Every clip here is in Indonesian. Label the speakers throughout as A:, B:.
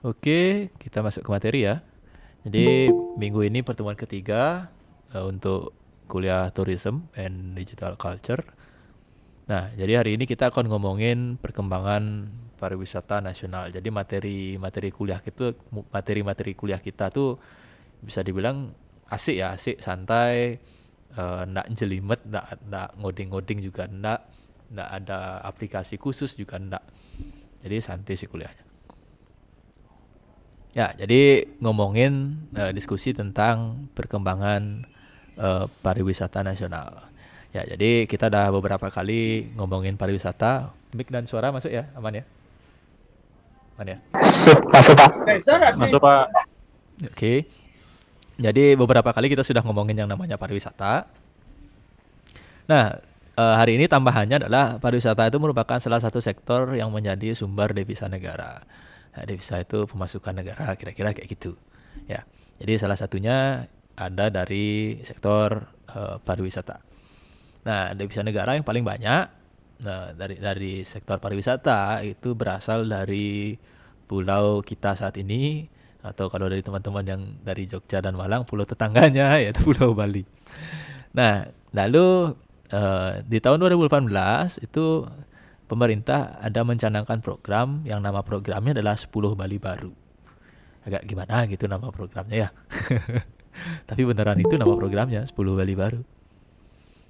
A: Oke, kita masuk ke materi ya. Jadi minggu ini pertemuan ketiga untuk kuliah Tourism and Digital Culture. Nah, jadi hari ini kita akan ngomongin perkembangan pariwisata nasional. Jadi materi-materi kuliah itu materi-materi kuliah kita tuh bisa dibilang asik ya, asik, santai, ndak jelimet, ndak ngoding-ngoding juga ndak ada aplikasi khusus juga ndak. Jadi santai sih kuliahnya. Ya, jadi ngomongin diskusi tentang perkembangan pariwisata nasional. Ya, jadi kita udah beberapa kali ngomongin pariwisata. Mic dan suara masuk ya, aman ya? Aman ya?
B: Masuk Pak.
C: Masuk Pak.
A: Oke. Jadi beberapa kali kita sudah ngomongin yang namanya pariwisata. Nah, hari ini tambahannya adalah pariwisata itu merupakan salah satu sektor yang menjadi sumber devisa negara. Nah, devisa itu pemasukan negara, kira-kira kayak gitu. Ya, jadi salah satunya ada dari sektor pariwisata. Nah, devisa negara yang paling banyak, nah dari sektor pariwisata itu berasal dari pulau kita saat ini, atau kalau dari teman-teman yang dari Jogja dan Malang, pulau tetangganya yaitu Pulau Bali. Nah, lalu di tahun 2018 itu pemerintah ada mencanangkan program yang nama programnya adalah 10 Bali Baru. Agak gimana gitu nama programnya ya. Tapi beneran itu nama programnya 10 Bali Baru.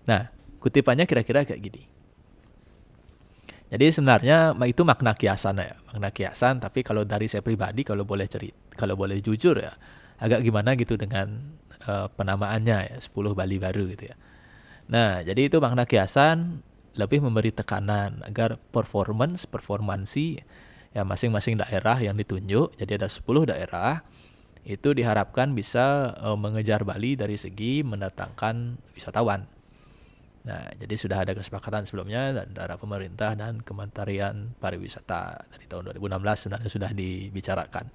A: Nah, kutipannya kira-kira kayak gini. Jadi sebenarnya itu makna kiasan ya, makna kiasan. Tapi kalau dari saya pribadi, kalau boleh jujur ya, agak gimana gitu dengan penamaannya ya, 10 Bali Baru gitu ya. Nah, jadi itu makna kiasan lebih memberi tekanan agar performansi ya masing-masing daerah yang ditunjuk. Jadi ada 10 daerah itu diharapkan bisa mengejar Bali dari segi mendatangkan wisatawan. Nah, jadi sudah ada kesepakatan sebelumnya antara pemerintah dan Kementerian Pariwisata dari tahun 2016 sebenarnya sudah dibicarakan.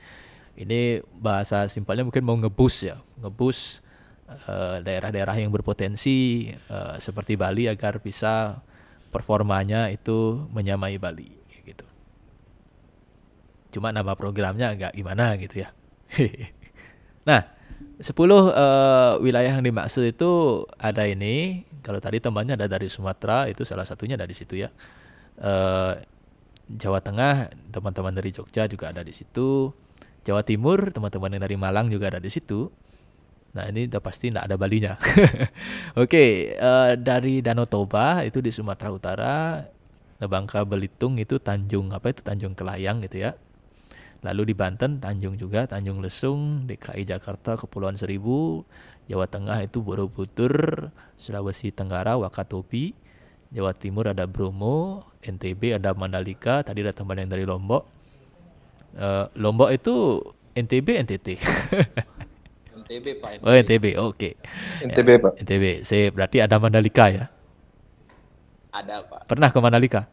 A: Ini bahasa simpelnya mungkin mau ngebus daerah-daerah yang berpotensi seperti Bali agar bisa performanya itu menyamai Bali kayak gitu. Cuma nama programnya agak gimana gitu ya. Nah, 10 wilayah yang dimaksud itu ada ini. Kalau tadi temannya ada dari Sumatera, itu salah satunya dari situ ya. Jawa Tengah, teman-teman dari Jogja juga ada di situ. Jawa Timur, teman-teman yang dari Malang juga ada di situ. Nah, ini udah pasti nggak ada Balinya. Oke, dari Danau Toba itu di Sumatera Utara, Bangka Belitung itu Tanjung Kelayang gitu ya. Lalu di Banten Tanjung juga, Tanjung Lesung, DKI Jakarta Kepulauan Seribu, Jawa Tengah itu Borobudur, Sulawesi Tenggara Wakatobi, Jawa Timur ada Bromo, NTB ada Mandalika, tadi ada teman yang dari Lombok. Lombok itu NTB NTT.
C: NTB Pak.
A: Oh NTB, oke.
B: NTB
A: Ya,
B: Pak.
A: NTB, berarti ada Mandalika ya.
C: Ada Pak.
A: Pernah ke Mandalika?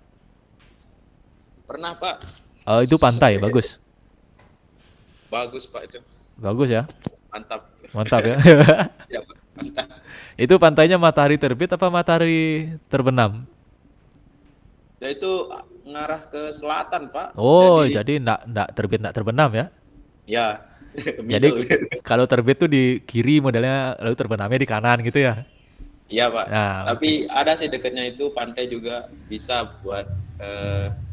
C: Pernah Pak.
A: Oh itu pantai, bagus.
C: Bagus Pak itu.
A: Bagus ya.
C: Mantap.
A: Mantap ya.
C: Ya Pak. Mantap.
A: Itu pantainya matahari terbit apa matahari terbenam?
C: Ya itu ngarah ke selatan Pak.
A: Oh, jadi enggak terbit enggak terbenam ya?
C: Ya.
A: Jadi kalau terbit tuh di kiri modelnya, lalu terbenamnya di kanan gitu ya?
C: Iya Pak.
A: Nah,
C: Tapi ada sih dekatnya itu pantai juga bisa buat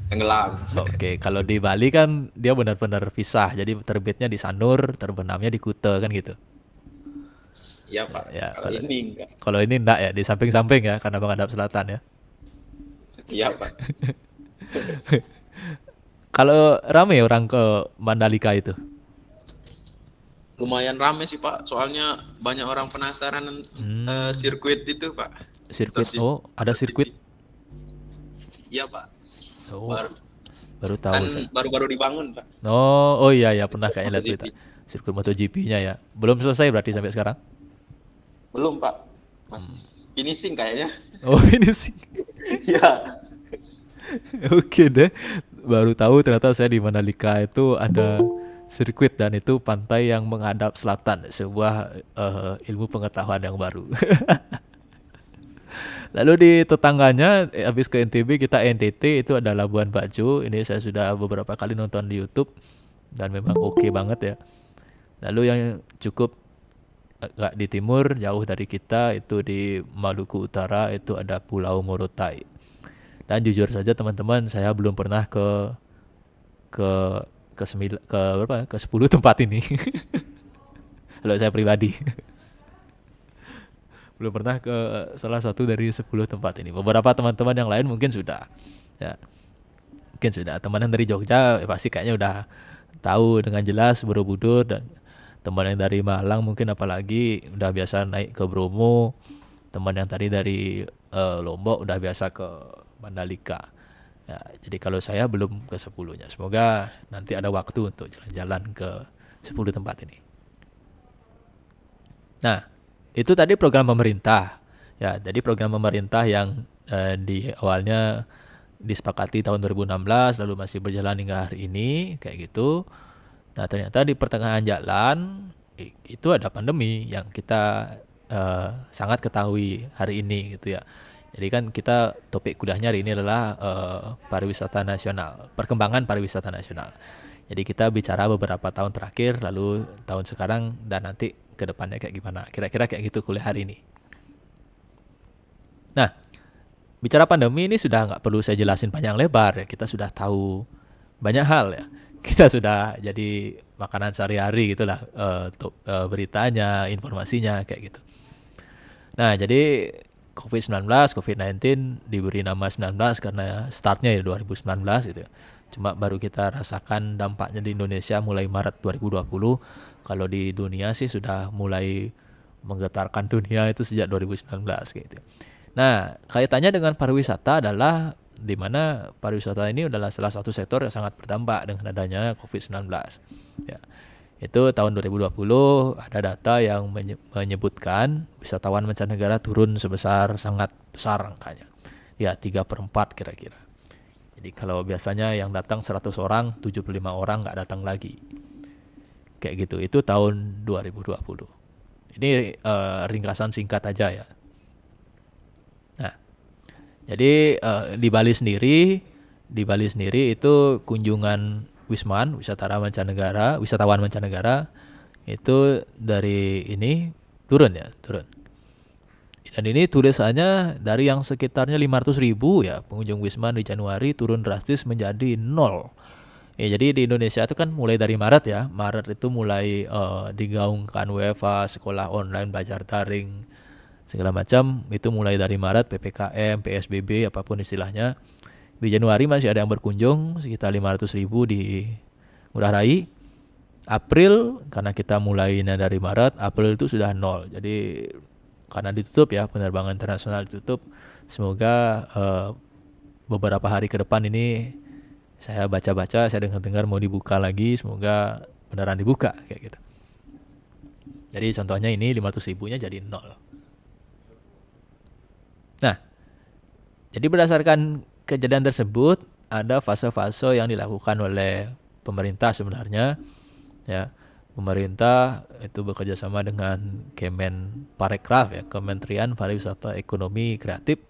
C: tenggelam.
A: Oke, kalau di Bali kan dia benar-benar pisah. Jadi terbitnya di Sanur, terbenamnya di Kuta kan gitu.
C: Iya Pak.
A: Ya,
C: Kalau ini enggak.
A: kalau ini enggak ya, di samping-samping ya, karena menghadap selatan ya.
C: Iya Pak.
A: Kalau rame orang ke Mandalika itu?
C: Lumayan rame sih Pak. Soalnya banyak orang penasaran sirkuit itu Pak.
A: Sirkuit, oh ada sirkuit?
C: Iya Pak.
A: Oh, baru tahu
C: Kan
A: saya.
C: baru-baru dibangun Pak.
A: Oh iya ya pernah kayaknya lihat berita.
C: MotoGP.
A: Sirkuit MotoGP-nya ya. Belum selesai berarti sampai sekarang?
C: Belum Pak. Masih finishing kayaknya.
A: Oh ini sih.
C: Iya.
A: Oke deh. Baru tahu ternyata saya di Mandalika itu ada sirkuit dan itu pantai yang menghadap selatan. Sebuah ilmu pengetahuan yang baru. Lalu di tetangganya, habis ke NTB kita NTT itu ada Labuan Bajo. Ini saya sudah beberapa kali nonton di YouTube. dan memang oke banget ya. Lalu yang cukup agak di timur jauh dari kita itu di Maluku Utara itu ada Pulau Morotai. Dan jujur saja teman-teman, saya belum pernah ke ke berapa? Ke 10 tempat ini. Kalau saya pribadi belum pernah ke salah satu dari 10 tempat ini. Beberapa teman-teman yang lain mungkin sudah. Ya, mungkin sudah. Teman yang dari Jogja pasti kayaknya udah tahu dengan jelas Borobudur, dan teman yang dari Malang mungkin apalagi udah biasa naik ke Bromo. Teman yang tadi dari Lombok udah biasa ke Mandalika. Ya, jadi kalau saya belum ke 10-nya. Semoga nanti ada waktu untuk jalan-jalan ke 10 tempat ini. Nah, itu tadi program pemerintah. Ya, jadi program pemerintah yang di awalnya disepakati tahun 2016 lalu masih berjalan hingga hari ini kayak gitu. Nah, ternyata di pertengahan jalan itu ada pandemi yang kita sangat ketahui hari ini gitu ya. Jadi kan kita topik kuliahnya hari ini adalah pariwisata nasional, perkembangan pariwisata nasional. Jadi kita bicara beberapa tahun terakhir, lalu tahun sekarang, dan nanti ke depannya kayak gimana. Kira-kira kayak gitu kuliah hari ini. Nah, bicara pandemi ini sudah nggak perlu saya jelasin panjang lebar ya. Kita sudah tahu banyak hal ya. Kita sudah jadi makanan sehari-hari gitulah, beritanya, informasinya kayak gitu. Nah, jadi COVID-19 diberi nama 19 karena startnya ya 2019 gitu ya. Cuma baru kita rasakan dampaknya di Indonesia mulai Maret 2020. Kalau di dunia sih sudah mulai menggetarkan dunia itu sejak 2019 gitu. Nah, kaitannya dengan pariwisata adalah di mana pariwisata ini adalah salah satu sektor yang sangat berdampak dengan adanya COVID-19. Ya. Itu tahun 2020 ada data yang menyebutkan wisatawan mancanegara turun sebesar sangat besar angkanya. Ya, 3/4 kira-kira. Jadi kalau biasanya yang datang 100 orang, 75 orang nggak datang lagi. Kayak gitu. Itu tahun 2020. Ini ringkasan singkat aja ya. Nah, jadi di Bali sendiri itu kunjungan wisatawan mancanegara itu dari ini turun. Dan ini tulisannya dari yang sekitarnya 500.000 ya pengunjung Wisman di Januari turun drastis menjadi 0. Ya, jadi di Indonesia itu kan mulai dari Maret ya. Maret itu mulai digaungkan WFH, sekolah online, belajar daring, segala macam. Itu mulai dari Maret, PPKM, PSBB, apapun istilahnya. Di Januari masih ada yang berkunjung sekitar 500.000 di Ngurah Rai. April, karena kita mulainya dari Maret, April itu sudah 0. Jadi karena ditutup ya, penerbangan internasional ditutup. Semoga beberapa hari ke depan ini saya baca-baca, saya dengar-dengar mau dibuka lagi. Semoga beneran dibuka kayak gitu. Jadi contohnya ini 500.000-nya jadi 0. Nah, jadi berdasarkan kejadian tersebut ada fase-fase yang dilakukan oleh pemerintah sebenarnya ya. Pemerintah itu bekerja sama dengan Kemenparekraf ya, Kementerian Pariwisata Ekonomi Kreatif.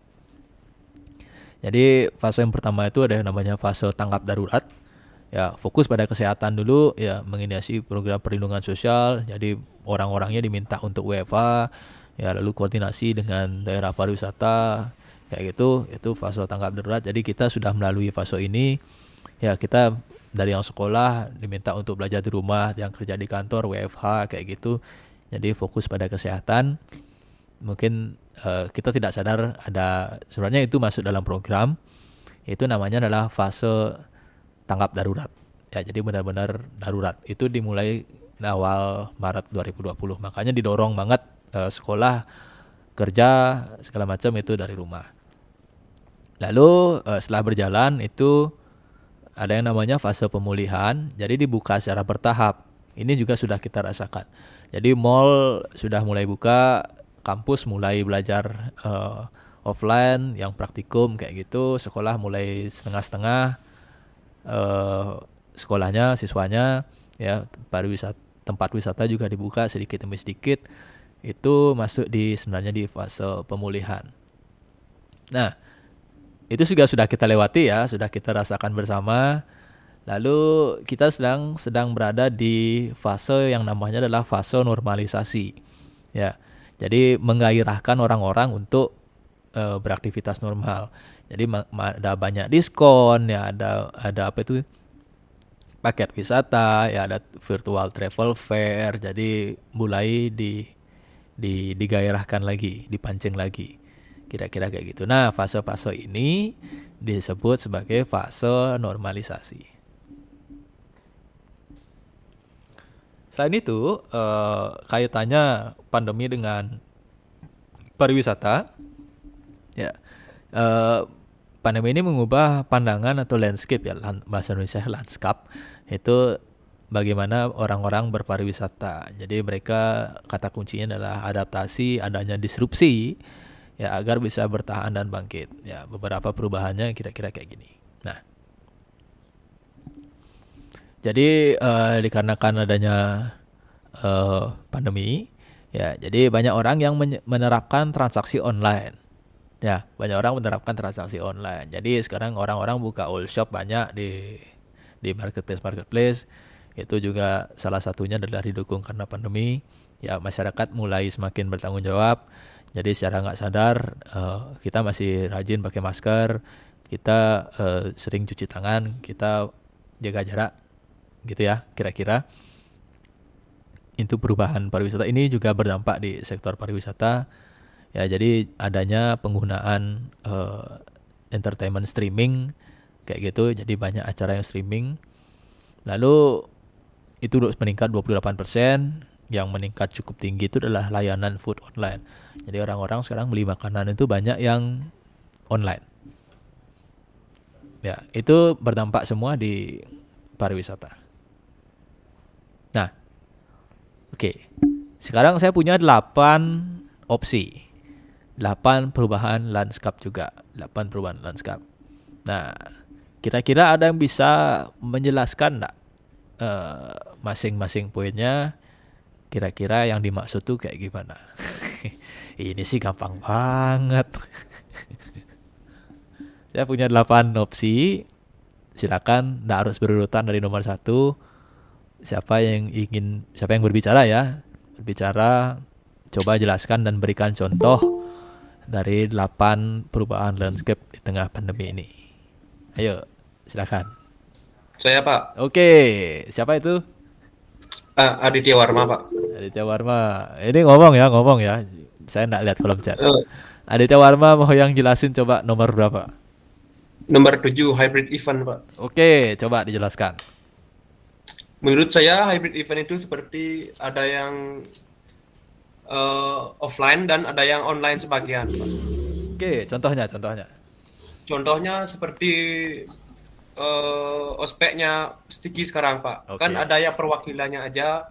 A: Jadi fase yang pertama itu ada yang namanya fase tanggap darurat. Ya, fokus pada kesehatan dulu ya, menginisiasi program perlindungan sosial. Jadi orang-orangnya diminta untuk WFH ya, lalu koordinasi dengan daerah pariwisata kayak gitu. Itu fase tanggap darurat. Jadi kita sudah melalui fase ini ya. Kita dari yang sekolah diminta untuk belajar di rumah, yang kerja di kantor WFH kayak gitu. Jadi fokus pada kesehatan. Mungkin kita tidak sadar ada sebenarnya itu masuk dalam program. Itu namanya adalah fase tanggap darurat. Ya, jadi benar-benar darurat. Itu dimulai awal Maret 2020. Makanya didorong banget sekolah, kerja, segala macam itu dari rumah. Lalu setelah berjalan itu ada yang namanya fase pemulihan. Jadi dibuka secara bertahap. Ini juga sudah kita rasakan. Jadi mall sudah mulai buka, kampus mulai belajar offline, yang praktikum kayak gitu. Sekolah mulai setengah-setengah. Sekolahnya, siswanya, ya, tempat wisata juga dibuka sedikit demi sedikit. Itu masuk sebenarnya di fase pemulihan. Nah, itu juga sudah kita lewati ya, sudah kita rasakan bersama. Lalu kita sedang berada di fase yang namanya adalah fase normalisasi. Ya. Jadi menggairahkan orang-orang untuk beraktivitas normal. Jadi ada banyak diskon, ya ada apa itu? Paket wisata, ya ada virtual travel fair. Jadi mulai digairahkan lagi, dipancing lagi. Kira-kira kayak gitu. Nah, fase-fase ini disebut sebagai fase normalisasi. Selain itu, kaitannya pandemi dengan pariwisata, ya, pandemi ini mengubah pandangan atau landscape, ya, bahasa Indonesia lanskap, itu bagaimana orang-orang berpariwisata. Jadi mereka, kata kuncinya adalah adaptasi, adanya disrupsi, ya, agar bisa bertahan dan bangkit. Ya, beberapa perubahannya kira-kira kayak gini. Nah, jadi dikarenakan adanya pandemi, ya, jadi banyak orang yang menerapkan transaksi online. Ya, banyak orang menerapkan transaksi online. Jadi sekarang orang-orang buka all shop banyak di marketplace. Itu juga salah satunya adalah didukung karena pandemi. Ya, masyarakat mulai semakin bertanggung jawab. Jadi secara nggak sadar kita masih rajin pakai masker, kita sering cuci tangan, kita jaga jarak, gitu ya, kira-kira. Itu perubahan pariwisata ini juga berdampak di sektor pariwisata. Ya, jadi adanya penggunaan entertainment streaming kayak gitu. Jadi banyak acara yang streaming. Lalu itu meningkat 28%. Yang meningkat cukup tinggi itu adalah layanan food online. Jadi orang-orang sekarang beli makanan itu banyak yang online. Ya, itu berdampak semua di pariwisata. Nah, oke. Sekarang saya punya 8 opsi. 8 perubahan lanskap juga. 8 perubahan lanskap. Nah, kira-kira ada yang bisa menjelaskan enggak masing-masing poinnya? Kira-kira yang dimaksud tuh kayak gimana? Ini sih gampang banget. Saya punya 8 opsi. Silakan, enggak harus berurutan dari nomor 1. Siapa yang berbicara ya? Berbicara, coba jelaskan dan berikan contoh dari 8 perubahan landscape di tengah pandemi ini. Ayo, silakan.
C: Saya, Pak.
A: Oke, siapa itu?
C: Aditya Warma, Pak.
A: Aditya Warma. Ini ngomong ya. Saya enggak lihat kolom chat. Aditya Warma mau yang jelasin coba nomor berapa?
C: Nomor 7, hybrid event, Pak.
A: Oke, coba dijelaskan.
C: Menurut saya hybrid event itu seperti ada yang offline dan ada yang online sebagian, Pak.
A: Oke, contohnya.
C: Contohnya seperti ospeknya Sticky sekarang, Pak.
A: Oke.
C: Kan ada yang perwakilannya aja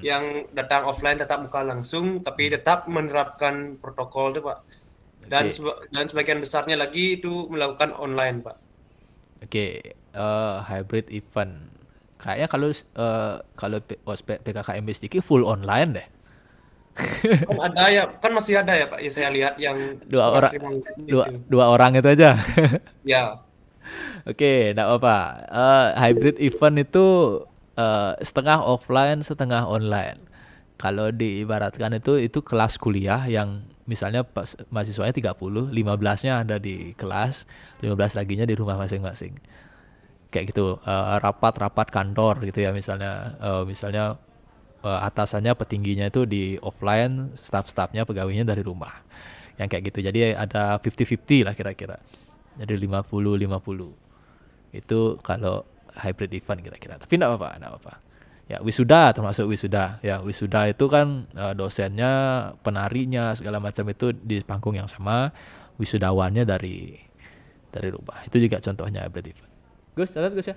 C: yang datang offline tetap muka langsung, tapi tetap menerapkan protokol itu, Pak. Dan dan sebagian besarnya lagi itu melakukan online, Pak.
A: Oke, hybrid event. Kayaknya kalau ospek PKKMB Sticky full online deh.
C: Kan ada ya, kan masih ada ya, Pak. Ya saya lihat yang
A: dua orang itu aja.
C: Ya.
A: Oke, enggak apa-apa. Hybrid event itu setengah offline, setengah online. Kalau diibaratkan itu kelas kuliah yang misalnya mahasiswanya 30, 15-nya ada di kelas, 15 laginya di rumah masing-masing. Kayak gitu, rapat-rapat kantor gitu ya, misalnya atasannya, petingginya itu di offline, staff-staffnya, pegawainya dari rumah. Yang kayak gitu. Jadi ada 50-50 lah kira-kira. Jadi 50-50. Itu kalau hybrid event kira-kira. Tapi enggak apa-apa. Ya, wisuda termasuk wisuda. Ya, wisuda itu kan dosennya, penarinya, segala macam itu di panggung yang sama. Wisudawannya dari rumah. Itu juga contohnya hybrid event. Gus, catat Gus ya.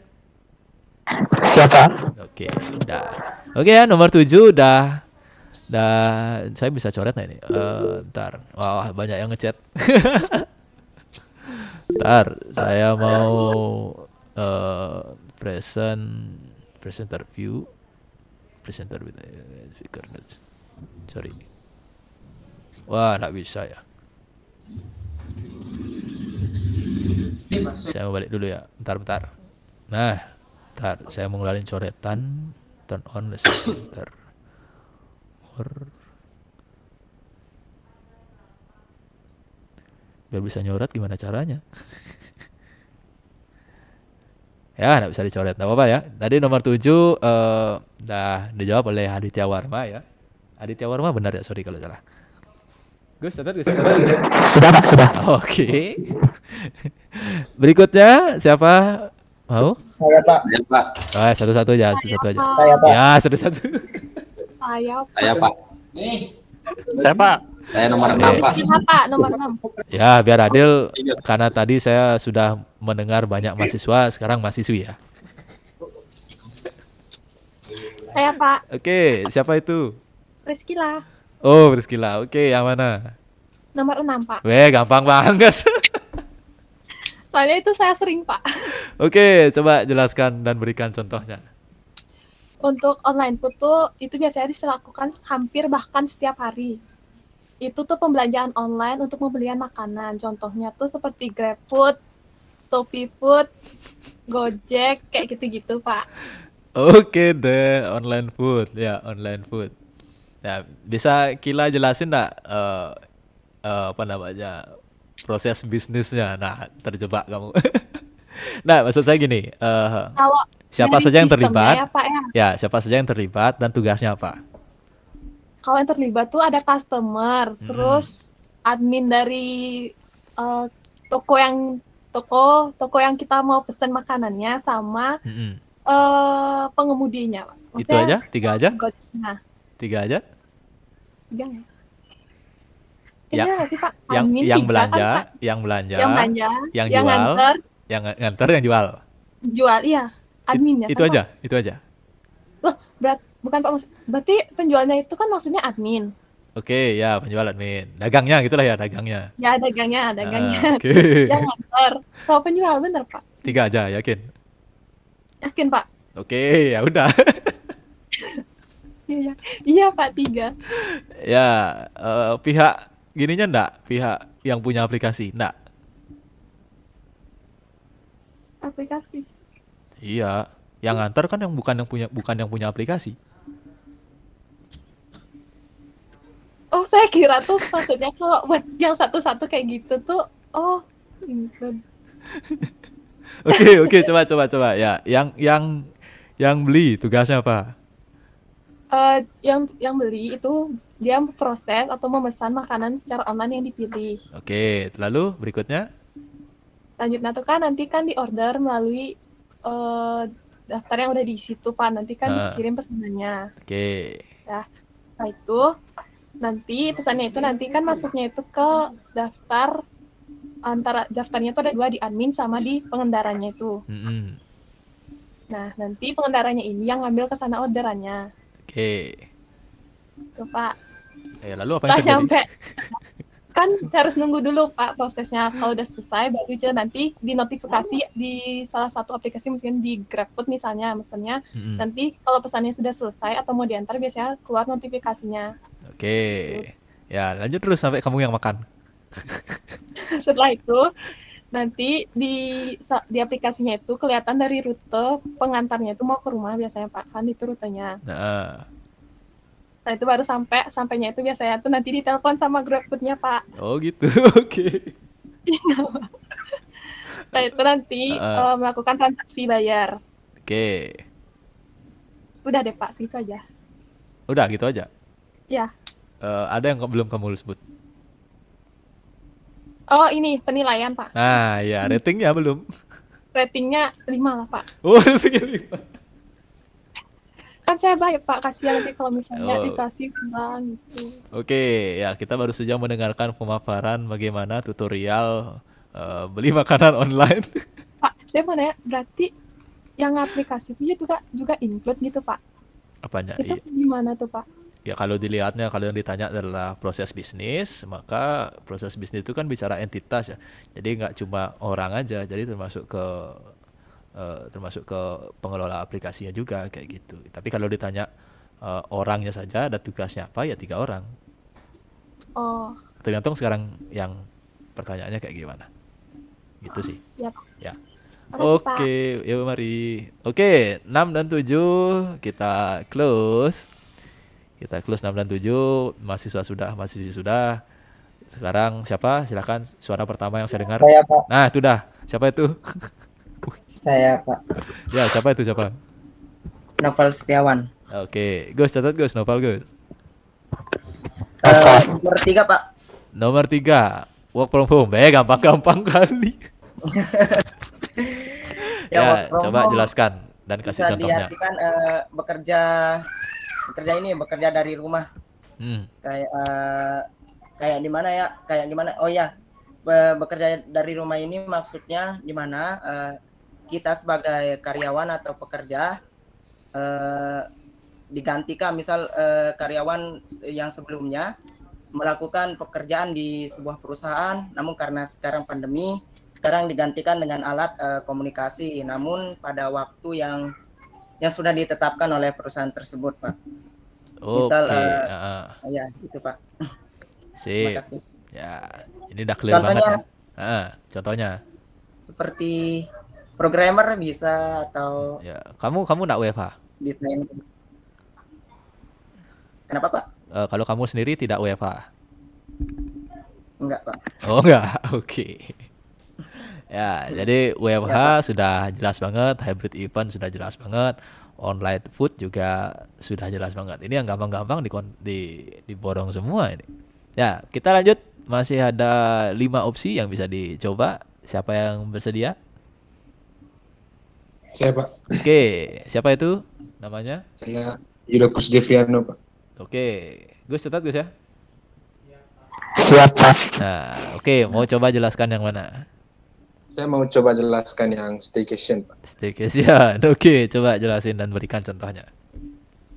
B: Siapa?
A: Oke, udah. Oke ya, nomor 7 udah. Saya bisa coret nggak ini? Ntar. Wah, banyak yang ngechat. Ntar, saya mau presenter view. Presenter with speaker notes. Sorry. Wah, nggak bisa ya. Saya mau balik dulu ya. Bentar. Nah, Bentar, saya mau ngeluarin coretan. Turn on lesson center. Biar bisa nyoret gimana caranya? Ya, nggak bisa dicoret. Nggak apa-apa ya. Tadi nomor 7 dah dijawab oleh Aditya Warma ya. Aditya Warma benar ya, sorry kalau salah. Gus, catat Gus.
B: Sudah Pak, sudah.
A: Oke. Berikutnya siapa? Mau?
B: Saya Pak.
D: Saya Pak.
A: Oh, satu-satu aja, satu-satu aja.
B: Saya Pak.
A: Ya, satu-satu.
D: Saya Pak.
B: Saya Pak.
D: Saya nomor
A: Oke.
D: 6 Pak.
E: Iya, Pak, nomor 6.
A: Ya, biar adil karena tadi saya sudah mendengar banyak mahasiswa, sekarang mahasiswi ya.
E: Saya, Pak.
A: Oke, siapa itu?
E: Rizkila.
A: Oh, Rizkila. Oke, yang mana?
E: Nomor 6, Pak.
A: Weh, gampang banget.
E: Soalnya itu saya sering, Pak.
A: Oke, coba jelaskan dan berikan contohnya.
E: Untuk online food tuh itu biasanya dilakukan hampir bahkan setiap hari. Itu tuh pembelanjaan online untuk pembelian makanan. Contohnya tuh seperti GrabFood, ShopeeFood, Gojek, kayak gitu-gitu, Pak.
A: Oke deh, online food. Ya, online food. Nah, bisa Kila jelasin nggak apa namanya proses bisnisnya? Nah, terjebak kamu. Nah, maksud saya gini,
E: Kalau
A: siapa
E: dari
A: saja yang
E: sistemnya
A: terlibat?
E: ya, Pak, ya.
A: Ya, siapa saja yang terlibat dan tugasnya apa?
E: Kalau yang terlibat tuh ada customer, terus admin dari eh, toko yang kita mau pesan makanannya sama
A: Mm-mm.
E: pengemudinya, Pak.
A: Itu aja? Tiga aja?
E: Nah,
A: Tiga aja?
E: tiga ya.
A: Ya,
E: Iya nggak sih, Pak?
A: Yang
E: Admin
A: yang
E: tiga
A: belanja,
E: kan, Pak?
A: yang belanja,
E: Yang belanja,
A: yang
E: yang
A: jual,
E: nganter,
A: yang nganter, yang jual.
E: jual, iya. Adminnya
A: Itu
E: kan,
A: aja,
E: Pak?
A: itu aja.
E: Loh, bukan Pak, berarti penjualnya itu kan maksudnya admin.
A: Oke, ya penjual admin. Dagangnya gitulah ya, dagangnya.
E: Ya, dagangnya.
A: Ah, oke.
E: Yang nganter. Kalau penjual, bener, Pak?
A: Tiga aja, yakin?
E: Yakin, Pak?
A: Oke, ya udah.
E: Iya, iya, Pak, 3.
A: Ya, pihak gininya enggak? Pihak yang punya aplikasi, enggak?
E: Aplikasi.
A: Iya, yang nganter kan yang bukan yang punya aplikasi.
E: Oh, saya kira tuh maksudnya kalau buat yang satu-satu kayak gitu tuh, oh, include.
A: Oke, coba. Ya, yang beli tugasnya apa?
E: Yang beli itu dia proses atau memesan makanan secara online yang dipilih.
A: Oke, lalu berikutnya?
E: Lanjutnya tuh kan nanti kan diorder melalui daftar yang udah diisi tuh, Pak. Nanti kan dikirim pesanannya.
A: Oke.
E: Ya, setelah itu nanti pesannya itu nanti kan masuknya itu ke daftar, antara daftarnya itu ada 2, di admin sama di pengendaranya itu.
A: Mm-mm.
E: Nah, nanti pengendaranya ini yang ngambil ke sana orderannya.
A: Oke.
E: Tuh, Pak.
A: Lalu apa yang
E: Setelah
A: terjadi?
E: nyampe, kan harus nunggu dulu, Pak, prosesnya. Kalau udah selesai, baru aja nanti dinotifikasi di salah satu aplikasi, mungkin di GrabFood misalnya, mesennya.
A: Mm-mm.
E: Nanti kalau pesannya sudah selesai atau mau diantar, biasanya keluar notifikasinya.
A: Oke. Ya, lanjut terus sampai kamu yang makan.
E: Setelah itu, nanti di aplikasinya itu kelihatan dari rute pengantarnya itu mau ke rumah biasanya, Pak. Kan itu rutenya.
A: Nah,
E: Nah, itu baru sampainya itu biasanya tuh nanti ditelepon sama GrabFood-nya, Pak.
A: oh gitu. Oke.
E: Nah, itu nanti melakukan transaksi bayar.
A: Oke.
E: Udah deh, Pak, gitu aja.
A: Udah gitu aja.
E: Ya.
A: Ada yang belum kamu sebut?
E: Oh, ini penilaian, Pak.
A: Nah, ya ratingnya belum.
E: Ratingnya 5 lah, Pak.
A: Oh, ratingnya 5.
E: Kan saya baik, Pak. Kasihan nanti kalau misalnya
A: Oh.
E: dikasih kurang gitu.
A: Oke, ya kita baru saja mendengarkan pemaparan bagaimana tutorial beli makanan online.
E: Pak, saya mau nanya, berarti yang aplikasi itu juga include gitu, Pak?
A: Apanya?
E: Itu gimana tuh, Pak?
A: Ya kalau dilihatnya, kalau yang ditanya adalah proses bisnis, maka proses bisnis itu kan bicara entitas ya. Jadi nggak cuma orang aja, jadi termasuk ke pengelola aplikasinya juga kayak gitu. Tapi kalau ditanya orangnya saja ada tugasnya apa, ya 3 orang.
E: Oh,
A: Tergantung sekarang yang pertanyaannya kayak gimana. Gitu sih.
E: ya, Pak.
A: Ya.
E: Makasih, Pak.
A: Oke, yuk mari. Oke, 6 dan 7 kita close. Kita close 6 dan 7. Mahasiswa sudah, mahasiswi sudah. Sekarang siapa? Silakan suara pertama yang saya dengar.
F: Saya, Pak.
A: Nah, itu dah. Siapa itu?
F: Saya, Pak.
A: Ya, siapa itu siapa?
F: Novel Setiawan.
A: Oke, Gus catat Gus, novel Gus.
F: Nomor 3, Pak.
A: Nomor 3, work from home. Gampang-gampang kali. Ya,
F: work from
A: coba
F: home
A: jelaskan dan kasih
F: bisa
A: contohnya.
F: diartikan bekerja dari rumah. Kayak di mana ya? Kayak gimana? Oh ya, bekerja dari rumah ini maksudnya di mana kita sebagai karyawan atau pekerja digantikan, misal karyawan yang sebelumnya melakukan pekerjaan di sebuah perusahaan, namun karena sekarang pandemi, sekarang digantikan dengan alat komunikasi, namun pada waktu yang sudah ditetapkan oleh perusahaan tersebut, Pak. Misal, ya itu, Pak.
A: Sip.
F: Terima kasih.
A: Ya, ini udah clear banget ya. Contohnya.
F: Seperti programmer bisa atau
A: ya, kamu enggak WFH?
F: Desain. Kenapa, Pak?
A: Kalau kamu sendiri tidak WFH?
F: Enggak, Pak.
A: Oh, enggak. Oke. Ya, jadi WFH sudah jelas banget, hybrid event sudah jelas banget, online food juga sudah jelas banget. Ini yang gampang-gampang diborong semua ini. Ya, kita lanjut. Masih ada 5 opsi yang bisa dicoba. Siapa yang bersedia?
G: Saya, Pak.
A: Oke, siapa itu namanya?
G: Saya Yuda Kusdeviano, Pak.
A: Oke, Gus catat Gus ya.
B: Siap, Pak.
A: Nah, oke, mau coba jelaskan yang mana?
G: Saya mau coba jelaskan yang staycation, Pak.
A: Staycation, oke, coba jelasin dan berikan contohnya.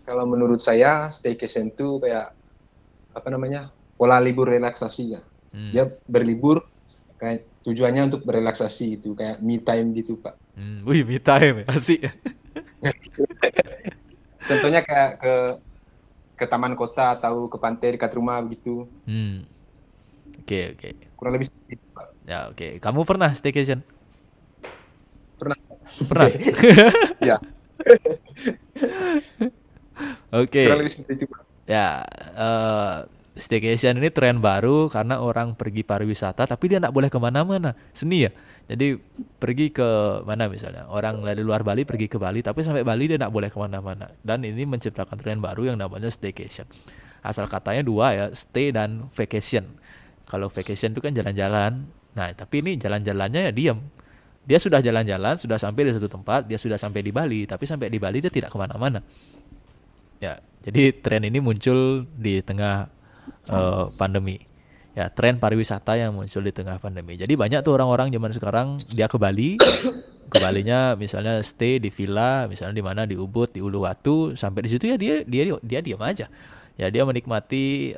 G: Kalau menurut saya, staycation itu kayak apa namanya, pola libur relaksasi ya. Dia berlibur kayak tujuannya untuk berrelaksasi itu, kayak me time gitu, Pak.
A: Wih, me time, asik.
G: Contohnya kayak ke taman kota atau ke pantai dekat rumah begitu.
A: Oke.
G: Kurang lebih seperti itu, Pak.
A: Ya, oke. Kamu pernah staycation?
G: Pernah. Ya.
A: Oke.
G: Kurang lebih seperti itu, Pak.
A: Ya, staycation ini tren baru karena orang pergi pariwisata tapi dia nggak boleh kemana-mana. Seni ya. Jadi pergi ke mana misalnya, orang dari luar Bali pergi ke Bali tapi sampai Bali dia nggak boleh kemana-mana. Dan ini menciptakan tren baru yang namanya staycation. Asal katanya 2 ya, stay dan vacation. Kalau vacation itu kan jalan-jalan. Nah, tapi ini jalan-jalannya ya diam. Dia sudah jalan-jalan, sudah sampai di satu tempat, dia sudah sampai di Bali, tapi sampai di Bali dia tidak kemana-mana. Ya, jadi tren ini muncul di tengah pandemi. Ya, tren pariwisata yang muncul di tengah pandemi. Jadi banyak tuh orang-orang zaman sekarang dia ke Bali, ke Balinya misalnya stay di villa, misalnya di mana, di Ubud, di Uluwatu, sampai di situ ya dia diam aja. Ya, dia menikmati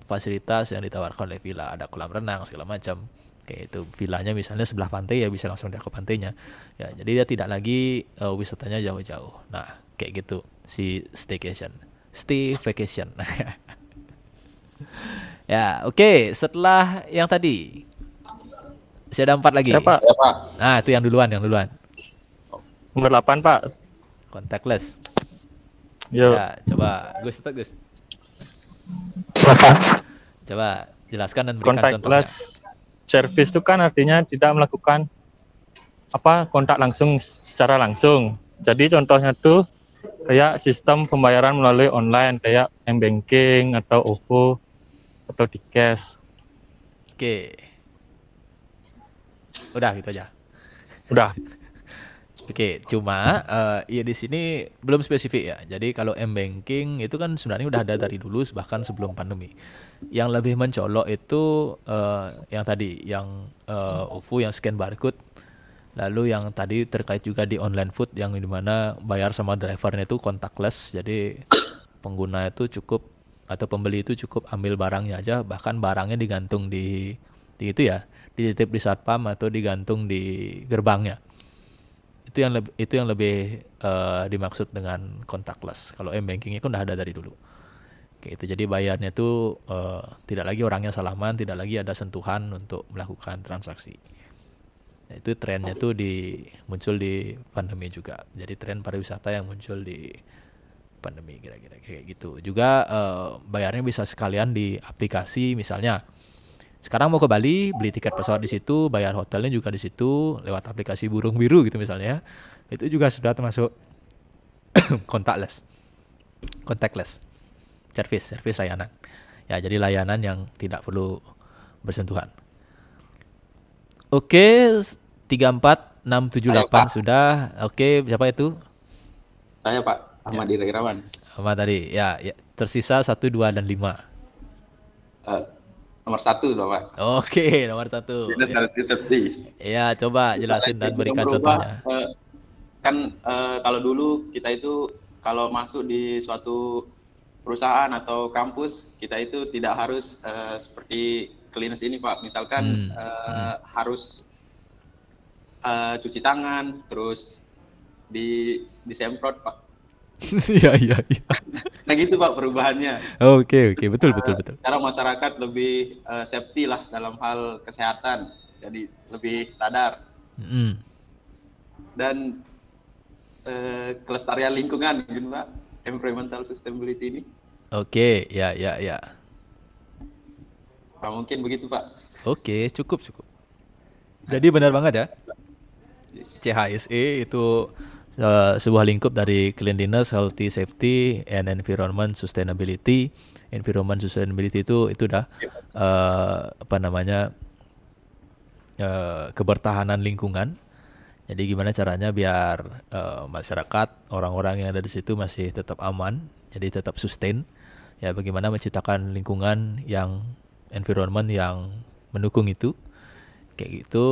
A: fasilitas yang ditawarkan oleh villa, ada kolam renang segala macam. Kayak itu, villanya misalnya sebelah pantai ya bisa langsung dia ke pantainya. Ya, jadi dia tidak lagi wisatanya jauh-jauh. Nah, kayak gitu si staycation. Stay vacation. Ya, oke. Setelah yang tadi, masih ada 4 lagi.
B: Siapa? Ya, Pak.
A: Nah, itu yang duluan.
B: Nomor 8, Pak.
A: Contactless.
B: Yo.
A: Ya, coba Gus.
B: Siapa?
A: Coba jelaskan dan berikan contohnya.
B: Contactless service itu kan artinya tidak melakukan kontak langsung secara langsung. Jadi contohnya tuh kayak sistem pembayaran melalui online kayak m-banking atau OVO atau Dcash.
A: Oke. Udah gitu aja.
B: Udah.
A: Oke, cuma ya di sini belum spesifik ya. Jadi kalau m-banking itu kan sebenarnya udah ada dari dulu bahkan sebelum pandemi. Yang lebih mencolok itu yang tadi yang OVO yang scan barcode. Lalu yang tadi terkait juga di online food yang dimana bayar sama drivernya itu contactless. Jadi pengguna itu cukup atau pembeli itu cukup ambil barangnya aja, bahkan barangnya digantung di itu ya, dititip di satpam atau digantung di gerbangnya. Itu yang lebih dimaksud dengan contactless. Kalau m-bankingnya kan udah ada dari dulu. Kayak itu. Jadi bayarnya itu tidak lagi orangnya salaman, tidak lagi ada sentuhan untuk melakukan transaksi. Itu trennya tuh muncul di pandemi juga. Jadi tren pariwisata yang muncul di pandemi kira-kira kayak gitu. Juga bayarnya bisa sekalian di aplikasi, misalnya sekarang mau ke Bali, beli tiket pesawat di situ, bayar hotelnya juga di situ lewat aplikasi Burung Biru gitu misalnya. Itu juga sudah termasuk contactless service layanan. Ya, jadi layanan yang tidak perlu bersentuhan. Oke, 34678 sudah. Oke, siapa itu?
H: Saya Pak Ahmad Irawan.
A: Ahmad tadi. Ya, tersisa 1, 2 dan 5.
H: Nomor 1 Pak.
A: Oke, nomor 1.
H: Dinas Healthy Safety.
A: Ya, coba jelasin dan berikan contohnya.
H: Kan kalau dulu kita itu kalau masuk di suatu perusahaan atau kampus, kita itu tidak harus seperti klinis ini Pak. Misalkan harus cuci tangan, terus disemprot Pak.
A: Iya.
H: Nah gitu Pak perubahannya.
A: Oke, betul.
H: Cara masyarakat lebih safety lah dalam hal kesehatan, jadi lebih sadar. Dan kelestarian lingkungan gitu Pak, environmental sustainability ini.
A: Oke, ya.
H: Nah, mungkin begitu Pak.
A: Oke, cukup. Jadi benar banget ya. CHSE itu sebuah lingkup dari Cleanliness, Healthy Safety, and Environment Sustainability. Environment Sustainability itu udah kebertahanan lingkungan. Jadi gimana caranya biar masyarakat, orang-orang yang ada di situ masih tetap aman, jadi tetap sustain. Ya, bagaimana menciptakan lingkungan yang environment yang mendukung itu. Kayak gitu.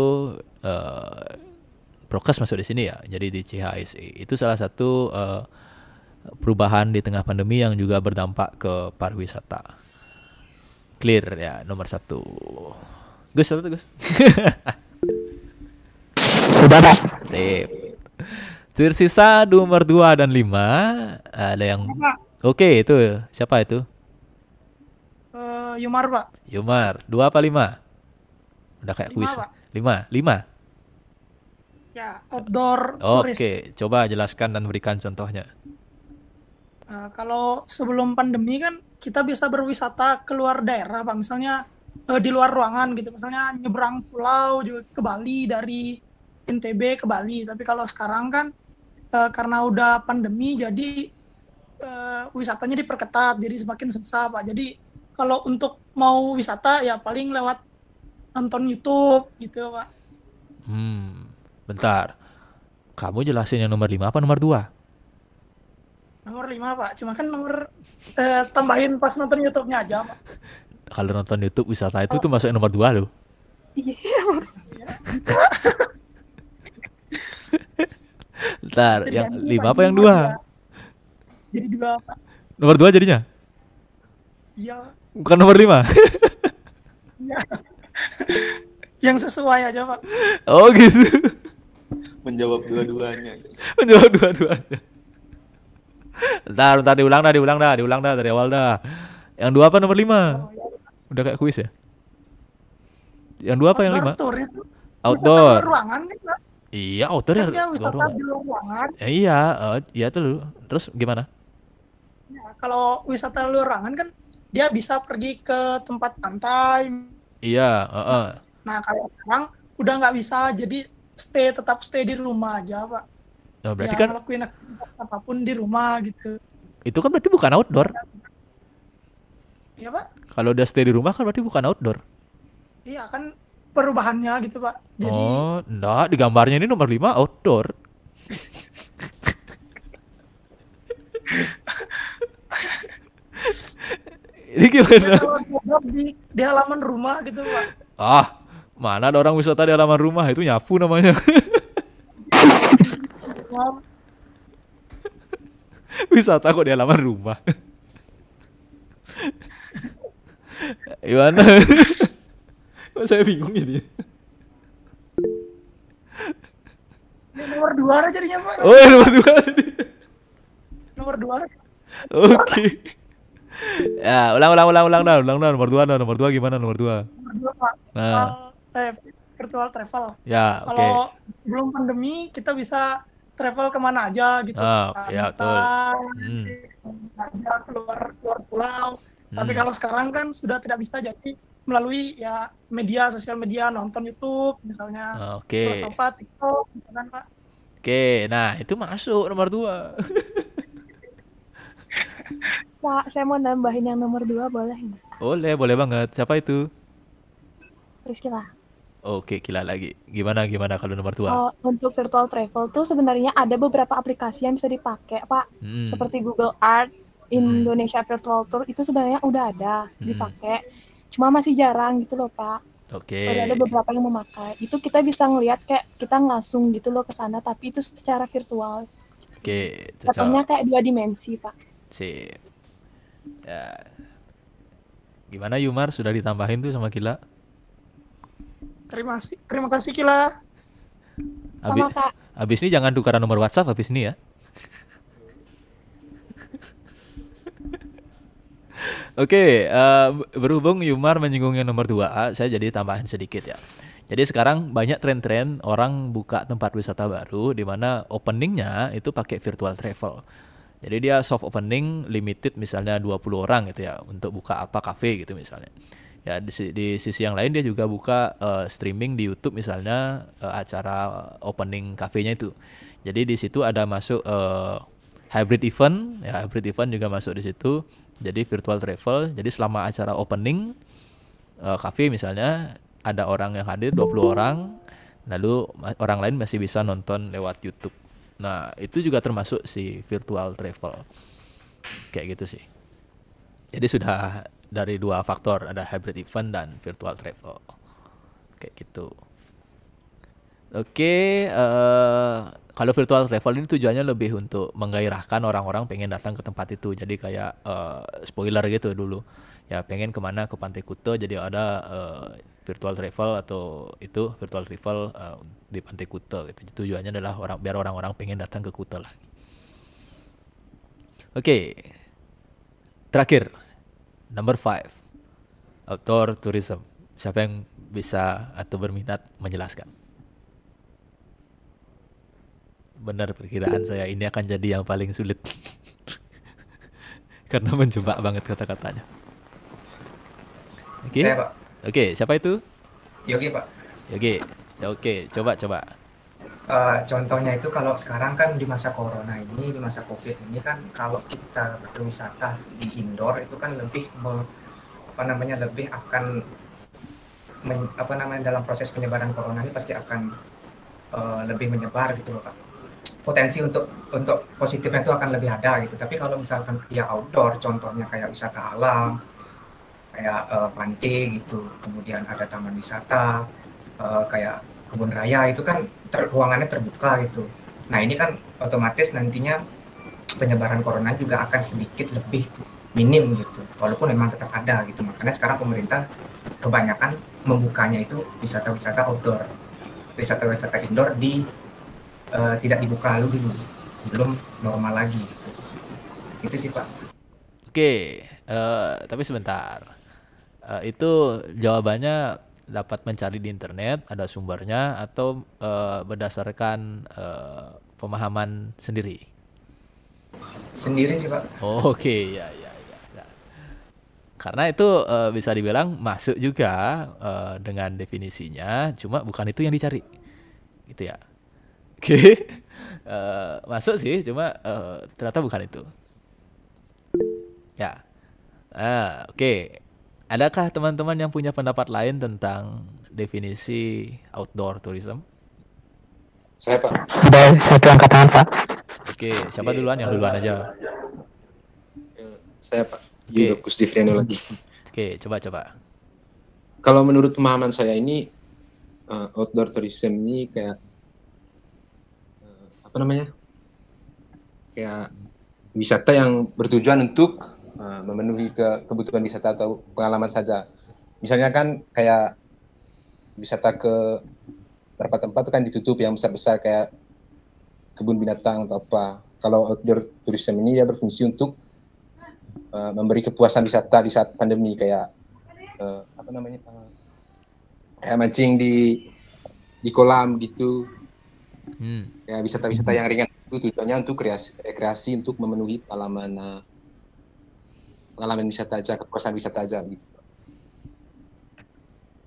A: Prokes masuk di sini ya. Jadi di CHSE itu salah satu perubahan di tengah pandemi yang juga berdampak ke pariwisata. Clear ya, nomor 1. Gus, satu Gus.
I: Sudah Pak.
A: Sip. Tersisa nomor 2 dan 5. Ada yang Oke, itu siapa itu?
I: Yumar Pak.
A: Yumar. 2 apa 5? Udah kayak kuis. 5.
I: Ya, outdoor turis.
A: Oke, coba jelaskan dan berikan contohnya.
I: Kalau sebelum pandemi kan kita bisa berwisata keluar daerah Pak. Misalnya di luar ruangan gitu. Misalnya nyebrang pulau juga ke Bali, dari NTB ke Bali. Tapi kalau sekarang kan karena udah pandemi jadi wisatanya diperketat, jadi semakin susah Pak. Jadi kalau untuk mau wisata ya paling lewat nonton YouTube gitu Pak.
A: Bentar. Kamu jelasin yang nomor 5 apa nomor 2?
I: Nomor 5 Pak. Cuma kan nomor tambahin pas nonton YouTube-nya aja Pak.
A: Kalau nonton YouTube wisata itu tuh masuk nomor 2 loh.
I: Iya.
A: Bentar, yang 5 apa yang 2?
I: Jadi 2 Pak.
A: Nomor 2 jadinya?
I: Iya.
A: Bukan nomor 5?
I: Iya. Yang sesuai aja Pak.
A: Oh gitu.
H: Menjawab dua-duanya.
A: Bentar, diulang dah dari awal dah. Yang 2 apa nomor 5? Udah kayak kuis ya? Yang 2 apa yang 5? Outdoor.
I: Ruangan kan Pak?
A: Iya, outdoor ya.
I: Wisata di luar ruangan.
A: Iya tuh lu. Terus gimana?
I: Ya, kalau wisata luar ruangan kan dia bisa pergi ke tempat pantai.
A: Iya,
I: Nah, kalau sekarang udah nggak bisa, jadi tetap stay di rumah aja Pak.
A: Nah, berarti
I: ya,
A: kan
I: ngelakuin aktivitas apapun di rumah gitu.
A: Itu kan berarti bukan outdoor.
I: Iya Pak.
A: Kalau udah stay di rumah kan berarti bukan outdoor.
I: Iya kan perubahannya gitu Pak. Jadi
A: enggak, di gambarnya ini nomor 5 outdoor. Ini gimana?
I: Di halaman rumah gitu Pak.
A: Mana ada orang wisata di halaman rumah, itu nyapu namanya. Wisata kok di halaman rumah. Gimana? Kok saya bingung ini.
I: Nomor 2 jadinya Pak.
A: Oh, nomor 2 tadi.
I: Nomor 2.
A: Oke. Ya, ulang dah nomor 2 gimana nomor 2?
I: Nomor 2 Pak.
A: Nah.
I: virtual travel.
A: Ya, oke.
I: Kalau sebelum pandemi kita bisa travel kemana aja gitu.
A: Ya, betul.
I: Aja keluar pulau. Tapi kalau sekarang kan sudah tidak bisa, jadi melalui ya media, sosial media, nonton YouTube misalnya.
A: Oke.
I: Atau TikTok, gitu kan Pak.
A: Oke, nah itu masuk nomor 2.
E: Pak, saya mau nambahin yang nomor 2, boleh nggak?
A: Boleh banget. Siapa itu?
E: Rizky lah.
A: Oke, Kila lagi. Gimana kalau nomor 2?
E: Untuk virtual travel tuh sebenarnya ada beberapa aplikasi yang bisa dipakai, Pak. Seperti Google Earth, Indonesia Virtual Tour, itu sebenarnya udah ada dipakai. Cuma masih jarang gitu loh, Pak.
A: Oke.
E: Ada beberapa yang memakai. Itu kita bisa ngelihat kayak kita langsung gitu loh ke sana, tapi itu secara virtual.
A: Oke.
E: Contohnya kayak 2 dimensi, Pak.
A: Sip. Ya. Gimana Yumar, sudah ditambahin tuh sama Kila?
I: Terima kasih Kila.
A: Abis ini jangan tukaran nomor WhatsApp habis ini ya. Oke, berhubung Yumar menyinggung yang nomor 2, saya jadi tambahin sedikit ya. Jadi sekarang banyak tren-tren orang buka tempat wisata baru di mana openingnya itu pakai virtual travel. Jadi dia soft opening limited misalnya 20 orang gitu ya untuk buka kafe gitu misalnya. Ya di sisi yang lain dia juga buka streaming di YouTube misalnya acara opening kafenya itu. Jadi di situ ada masuk hybrid event, ya hybrid event juga masuk di situ. Jadi virtual travel. Jadi selama acara opening kafe misalnya ada orang yang hadir 20 orang, lalu orang lain masih bisa nonton lewat YouTube. Nah, itu juga termasuk si virtual travel. Kayak gitu sih. Jadi sudah dari 2 faktor, ada hybrid event dan virtual travel. Kayak gitu. Oke, kalau virtual travel ini tujuannya lebih untuk menggairahkan orang-orang pengen datang ke tempat itu. Jadi kayak spoiler gitu dulu. Ya pengen kemana, ke Pantai Kuta, jadi ada virtual travel atau itu virtual travel di Pantai Kuta gitu. Tujuannya adalah biar orang-orang pengen datang ke Kuta lagi. Oke. Terakhir, number 5. Outdoor tourism. Siapa yang bisa atau berminat menjelaskan? Benar perkiraan saya, ini akan jadi yang paling sulit. Karena menjebak banget kata-katanya. Oke.
J: Saya, Pak.
A: Oke, siapa itu?
J: Yogi, Pak.
A: Yogi. Oke, coba.
J: Contohnya itu kalau sekarang kan di masa corona ini, di masa COVID ini kan kalau kita berwisata di indoor itu kan lebih lebih akan dalam proses penyebaran corona ini pasti akan lebih menyebar gitu loh, Pak. Potensi untuk positifnya itu akan lebih ada gitu. Tapi kalau misalkan dia outdoor, contohnya kayak wisata alam, kayak pantai gitu, kemudian ada taman wisata, kayak kebun raya, itu kan ruangannya terbuka gitu. Nah ini kan otomatis nantinya penyebaran corona juga akan sedikit lebih minim gitu, walaupun memang tetap ada gitu. Makanya sekarang pemerintah kebanyakan membukanya itu wisata-wisata outdoor, wisata-wisata indoor tidak dibuka dulu sebelum normal lagi gitu. Itu sih Pak.
A: Oke, tapi sebentar. Itu jawabannya dapat mencari di internet, ada sumbernya, atau berdasarkan pemahaman sendiri?
J: Sendiri sih Pak.
A: Oh, oke, ya. Karena itu bisa dibilang masuk juga dengan definisinya, cuma bukan itu yang dicari, gitu ya. Oke, masuk sih, cuma ternyata bukan itu. Ya, oke. Adakah teman-teman yang punya pendapat lain tentang definisi outdoor tourism?
G: Saya Pak.
K: Ada satu angkat tangan Pak.
A: Oke, siapa duluan? Yang duluan aja.
G: Saya Pak. Yudo Kusdifriano lagi.
A: Oke, coba.
G: Kalau menurut pemahaman saya ini outdoor tourism ini kayak kayak wisata yang bertujuan untuk memenuhi kebutuhan wisata atau pengalaman saja. Misalnya kan kayak wisata ke beberapa tempat kan ditutup yang besar-besar kayak kebun binatang atau apa. Kalau outdoor tourism ini dia berfungsi untuk memberi kepuasan wisata di saat pandemi kayak kayak mancing di di kolam gitu. Ya wisata-wisata yang ringan itu tujuannya untuk rekreasi untuk memenuhi pengalaman wisata aja, kepuasan wisata aja gitu.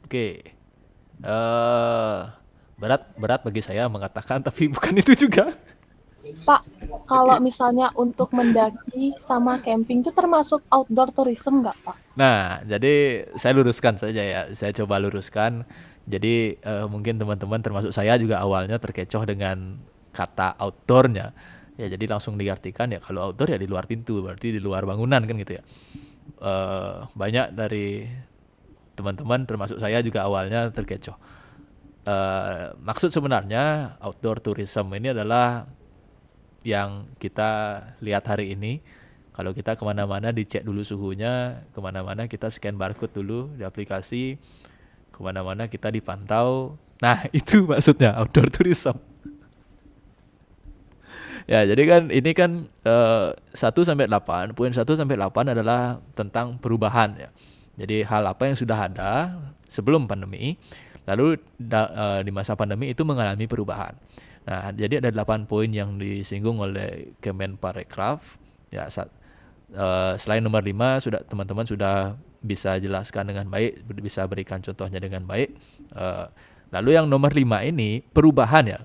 A: Oke. Berat bagi saya mengatakan, tapi bukan itu juga.
E: Pak, kalau misalnya untuk mendaki sama camping itu termasuk outdoor tourism nggak, Pak?
A: Nah, jadi saya luruskan saja ya. Saya coba luruskan. Jadi mungkin teman-teman termasuk saya juga awalnya terkecoh dengan kata outdoornya. Ya, jadi langsung diartikan ya kalau outdoor ya di luar pintu, berarti di luar bangunan kan gitu ya. Banyak dari teman-teman termasuk saya juga awalnya terkecoh. Maksud sebenarnya outdoor tourism ini adalah yang kita lihat hari ini. Kalau kita kemana-mana dicek dulu suhunya, kemana-mana kita scan barcode dulu di aplikasi, kemana-mana kita dipantau. Nah itu maksudnya outdoor tourism. Ya jadi kan ini kan 1-8, poin 1-8 adalah tentang perubahan ya. Jadi hal apa yang sudah ada sebelum pandemi, lalu di masa pandemi itu mengalami perubahan. Nah, jadi ada 8 poin yang disinggung oleh Kemenparekraf. Ya, selain nomor 5 sudah teman-teman sudah bisa jelaskan dengan baik, bisa berikan contohnya dengan baik. Lalu yang nomor 5 ini perubahan ya,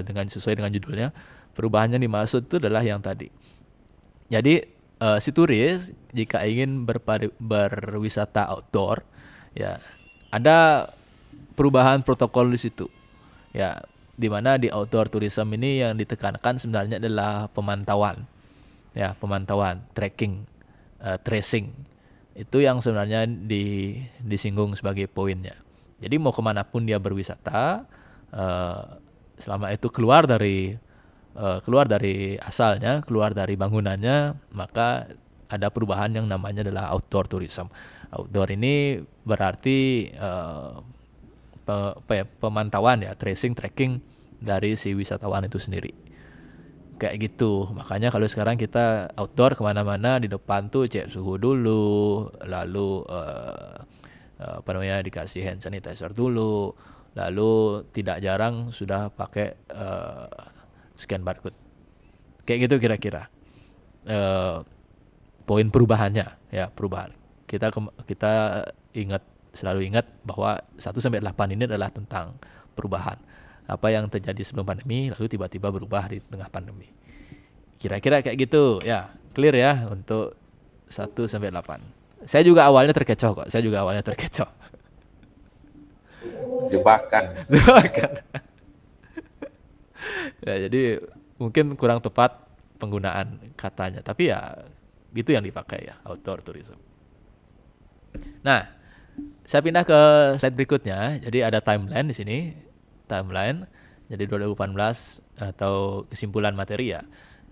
A: dengan sesuai dengan judulnya, perubahannya dimaksud itu adalah yang tadi. Jadi si turis jika ingin berwisata outdoor, ya ada perubahan protokol di situ. Ya, di mana di outdoor tourism ini yang ditekankan sebenarnya adalah pemantauan. Ya, pemantauan, tracking, tracing. Itu yang sebenarnya disinggung sebagai poinnya. Jadi mau kemanapun dia berwisata, selama itu keluar dari asalnya, keluar dari bangunannya, maka ada perubahan yang namanya adalah outdoor tourism. Outdoor ini berarti pemantauan ya, tracing, tracking dari si wisatawan itu sendiri. Kayak gitu. Makanya kalau sekarang kita outdoor kemana-mana, di depan tuh cek suhu dulu, lalu dikasih hand sanitizer dulu, lalu tidak jarang sudah pakai scan barcode. Kayak gitu kira-kira poin perubahannya ya, perubahan. Kita selalu ingat bahwa 1-8 ini adalah tentang perubahan. Apa yang terjadi sebelum pandemi lalu tiba-tiba berubah di tengah pandemi. Kira-kira kayak gitu ya, clear ya untuk 1-8. Saya juga awalnya terkecoh kok.
H: Jebakan.
A: Ya, jadi mungkin kurang tepat penggunaan katanya, tapi ya itu yang dipakai ya, outdoor tourism. Nah, saya pindah ke slide berikutnya. Jadi ada timeline di sini, timeline. Jadi 2018 atau kesimpulan materi ya.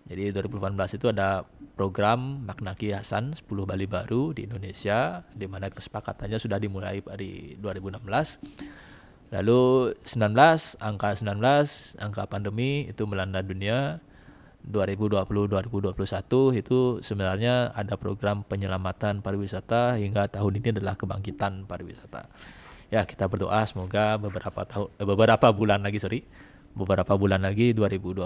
A: Jadi 2018 itu ada program Makna Kiasan 10 Bali Baru di Indonesia, di mana kesepakatannya sudah dimulai di 2016. Lalu angka 19, angka pandemi itu melanda dunia. 2020-2021 itu sebenarnya ada program penyelamatan pariwisata, hingga tahun ini adalah kebangkitan pariwisata. Ya, kita berdoa semoga beberapa bulan lagi 2022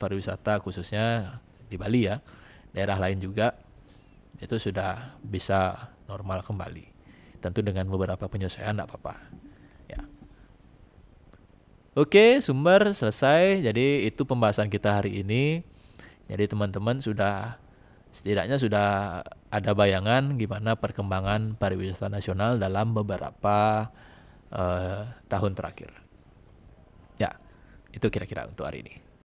A: pariwisata khususnya di Bali ya, daerah lain juga itu sudah bisa normal kembali. Tentu dengan beberapa penyesuaian enggak apa-apa. Ya. Oke, sumber selesai. Jadi itu pembahasan kita hari ini. Jadi teman-teman setidaknya sudah ada bayangan gimana perkembangan pariwisata nasional dalam beberapa tahun terakhir. Ya, itu kira-kira untuk hari ini.